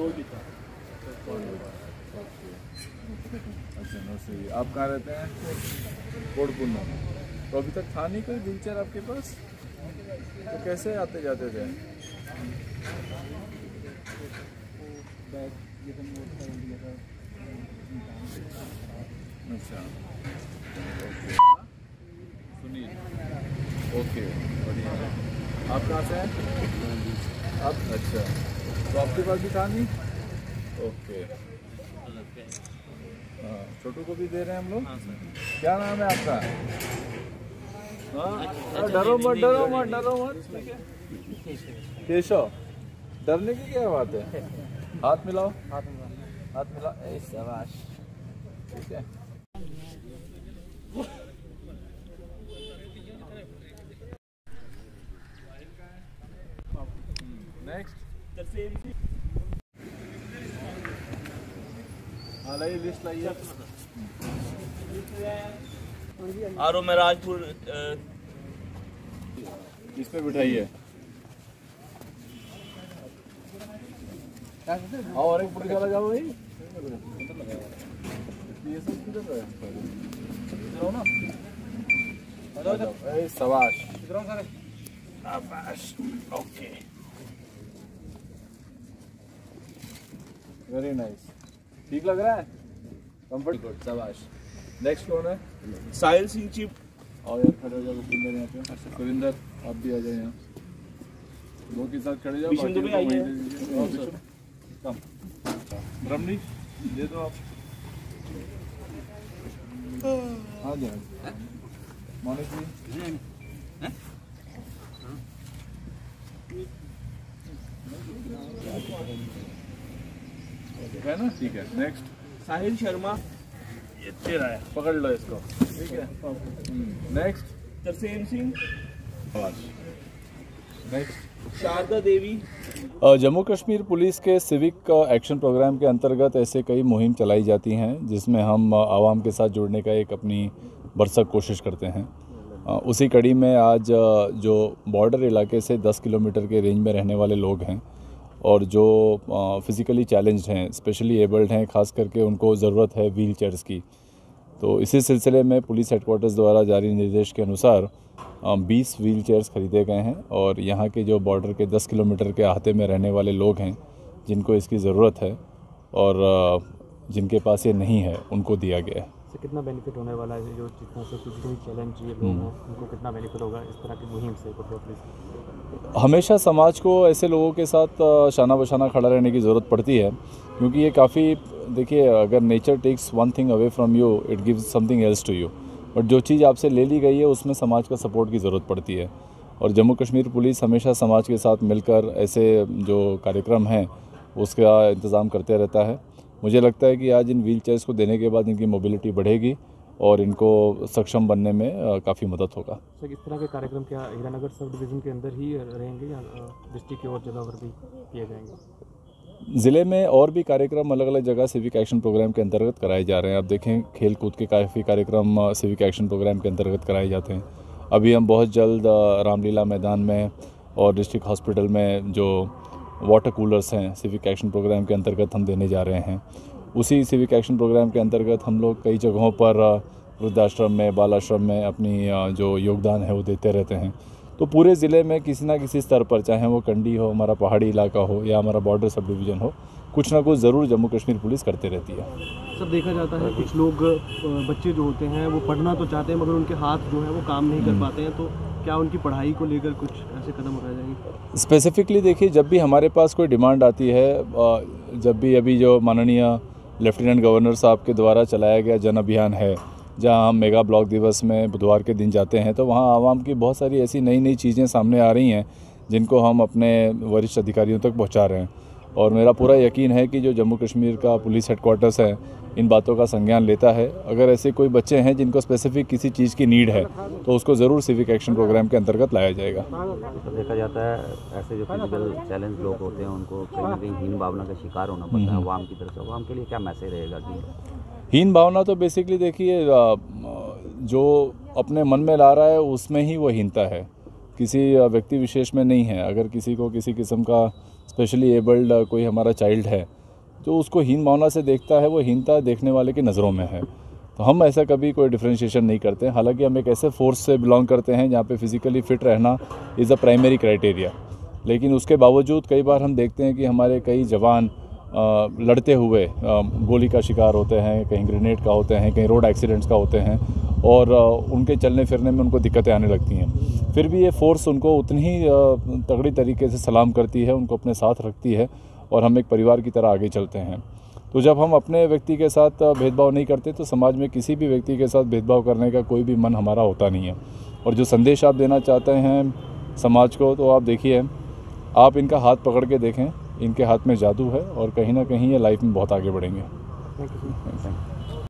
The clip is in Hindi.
रोड ही था। अच्छा नर्सरी। आप कहाँ रहते हैं? कोटपुन्ना में। तो अभी तक था नहीं कोई व्हीलचेयर आपके पास? तो कैसे आते जाते थे? अच्छा ओके। सुनील ओके बढ़िया। आप कहाँ से हैं? आप अच्छा, तो आपके पास भी था नहीं? ओके हाँ, छोटू को भी दे रहे हैं हम लोग। क्या नाम है आपका? हाँ डरो मत डरो मत डरो मत। केशव, डरने की क्या बात है? हाथ मिलाओ हाथ मिलाओ। शाबाश ठीक है। नेक्स्ट लाइए लिस्ट लाइए। आरो में राजपुर इस पे बिठाइए। और एक पुलिस वाला जाओ भाई। ये सब किधर है? इधर ना। ए शाबाश शाबाश ओके वेरी नाइस। ठीक लग रहा है? कंफर्ट गुड शाबाश। नेक्स्ट कौन है? साहिल सिंह चिप। और यार खड़े हो जाओ सुरिंदर यहाँ पे। सुरिंदर आप भी आ जाए यहाँ। दो के साथ खड़े जाओ। विष्णु भी आइए। कम ब्रह्मणी दे दो आप। आ जाए मोनिक जी। है ना? ठीक है। नेक्स्ट साहिल शर्मा। ये तेरा है, पकड़ लो इसको। ठीक है। नेक्स्ट तरसेम सिंह। नेक्स्ट शारदा देवी। जम्मू कश्मीर पुलिस के सिविक एक्शन प्रोग्राम के अंतर्गत ऐसे कई मुहिम चलाई जाती हैं जिसमें हम आवाम के साथ जुड़ने का एक अपनी भरसक कोशिश करते हैं। उसी कड़ी में आज जो बॉर्डर इलाके से 10 किलोमीटर के रेंज में रहने वाले लोग हैं और जो फिज़िकली चैलेंज्ड हैं, स्पेशली एबल्ड हैं, ख़ास करके उनको ज़रूरत है व्हील चेयर्स की। तो इसी सिलसिले में पुलिस हेडक्वार्टर्स द्वारा जारी निर्देश के अनुसार 20 व्हील चेयर्स खरीदे गए हैं और यहाँ के जो बॉर्डर के 10 किलोमीटर के अहाते में रहने वाले लोग हैं जिनको इसकी ज़रूरत है और जिनके पास ये नहीं है उनको दिया गया है। से कितना बेनिफिट होने वाला है? जो जितना से फिजिकली चैलेंज ये लोग हैं उनको कितना बेनिफिट होगा इस तरह की मुहिम से? हमेशा समाज को ऐसे लोगों के साथ शाना बशाना खड़ा रहने की ज़रूरत पड़ती है क्योंकि ये काफ़ी, देखिए, अगर nature takes one thing away from you it gives something else to you. But जो चीज़ आपसे ले ली गई है उसमें समाज का सपोर्ट की ज़रूरत पड़ती है और जम्मू कश्मीर पुलिस हमेशा समाज के साथ मिलकर ऐसे जो कार्यक्रम हैं उसका इंतज़ाम करते रहता है। मुझे लगता है कि आज इन व्हील चेयर्स को देने के बाद इनकी मोबिलिटी बढ़ेगी और इनको सक्षम बनने में काफ़ी मदद होगा। सर, इस तरह के कार्यक्रम क्या हीरानगर सब डिवीज़न के अंदर ही रहेंगे या डिस्ट्रिक्ट की और जगह पर भी किए जाएंगे? ज़िले में और भी कार्यक्रम अलग अलग जगह सिविक एक्शन प्रोग्राम के अंतर्गत कराए जा रहे हैं। आप देखें, खेल कूद के काफ़ी कार्यक्रम सिविक एक्शन प्रोग्राम के अंतर्गत कराए जाते हैं। अभी हम बहुत जल्द रामलीला मैदान में और डिस्ट्रिक्ट हॉस्पिटल में जो वाटर कूलर्स हैं सिविक एक्शन प्रोग्राम के अंतर्गत हम देने जा रहे हैं। उसी सिविक एक्शन प्रोग्राम के अंतर्गत हम लोग कई जगहों पर वृद्धाश्रम में, बाल आश्रम में अपनी जो योगदान है वो देते रहते हैं। तो पूरे ज़िले में किसी ना किसी स्तर पर, चाहे वो कंडी हो, हमारा पहाड़ी इलाका हो या हमारा बॉर्डर सब डिवीज़न हो, कुछ ना कुछ ज़रूर जम्मू कश्मीर पुलिस करते रहती है। सब देखा जाता है कुछ लोग बच्चे जो होते हैं वो पढ़ना तो चाहते हैं मगर उनके हाथ जो है वो काम नहीं कर पाते हैं, तो क्या उनकी पढ़ाई को लेकर कुछ ऐसे कदम उठाए जाएंगे? स्पेसिफिकली देखिए, जब भी हमारे पास कोई डिमांड आती है, जब भी अभी जो माननीय लेफ्टिनेंट गवर्नर साहब के द्वारा चलाया गया जन अभियान है, जहां हम मेगा ब्लॉक दिवस में बुधवार के दिन जाते हैं, तो वहां आवाम की बहुत सारी ऐसी नई नई चीज़ें सामने आ रही हैं जिनको हम अपने वरिष्ठ अधिकारियों तक पहुंचा रहे हैं। और मेरा पूरा यकीन है कि जो जम्मू कश्मीर का पुलिस हेडक्वार्टर्स है इन बातों का संज्ञान लेता है। अगर ऐसे कोई बच्चे हैं जिनको स्पेसिफिक किसी चीज़ की नीड है तो उसको ज़रूर सिविक एक्शन प्रोग्राम के अंतर्गत लाया जाएगा। तो देखा जाता है ऐसे जो फिजिकल चैलेंज लोग होते हैं उनको कहीं ना कहीं हीन भावना का शिकार होना पड़ता है अवाम की तरफ से। अवाम के लिए क्या मैसेज रहेगा? कि हीन भावना तो बेसिकली देखिए, जो अपने मन में ला रहा है उसमें ही वो हीनता है, किसी व्यक्ति विशेष में नहीं है। अगर किसी को किसी किस्म का स्पेशली एबल्ड कोई हमारा चाइल्ड है जो उसको हीन भावना से देखता है, वो हीनता देखने वाले की नज़रों में है। तो हम ऐसा कभी कोई डिफ्रेंशिएशन नहीं करते। हालांकि हम एक ऐसे फोर्स से बिलोंग करते हैं जहाँ पे फिज़िकली फ़िट रहना इज़ अ प्राइमरी क्राइटेरिया, लेकिन उसके बावजूद कई बार हम देखते हैं कि हमारे कई जवान लड़ते हुए गोली का शिकार होते हैं, कहीं ग्रेनेड का होते हैं, कहीं रोड एक्सीडेंट्स का होते हैं, और उनके चलने फिरने में उनको दिक्कतें आने लगती हैं। फिर भी ये फोर्स उनको उतनी ही तगड़ी तरीके से सलाम करती है, उनको अपने साथ रखती है, और हम एक परिवार की तरह आगे चलते हैं। तो जब हम अपने व्यक्ति के साथ भेदभाव नहीं करते तो समाज में किसी भी व्यक्ति के साथ भेदभाव करने का कोई भी मन हमारा होता नहीं है। और जो संदेश आप देना चाहते हैं समाज को, तो आप देखिए, आप इनका हाथ पकड़ के देखें, इनके हाथ में जादू है और कहीं ना कहीं ये लाइफ में बहुत आगे बढ़ेंगे। Thank you.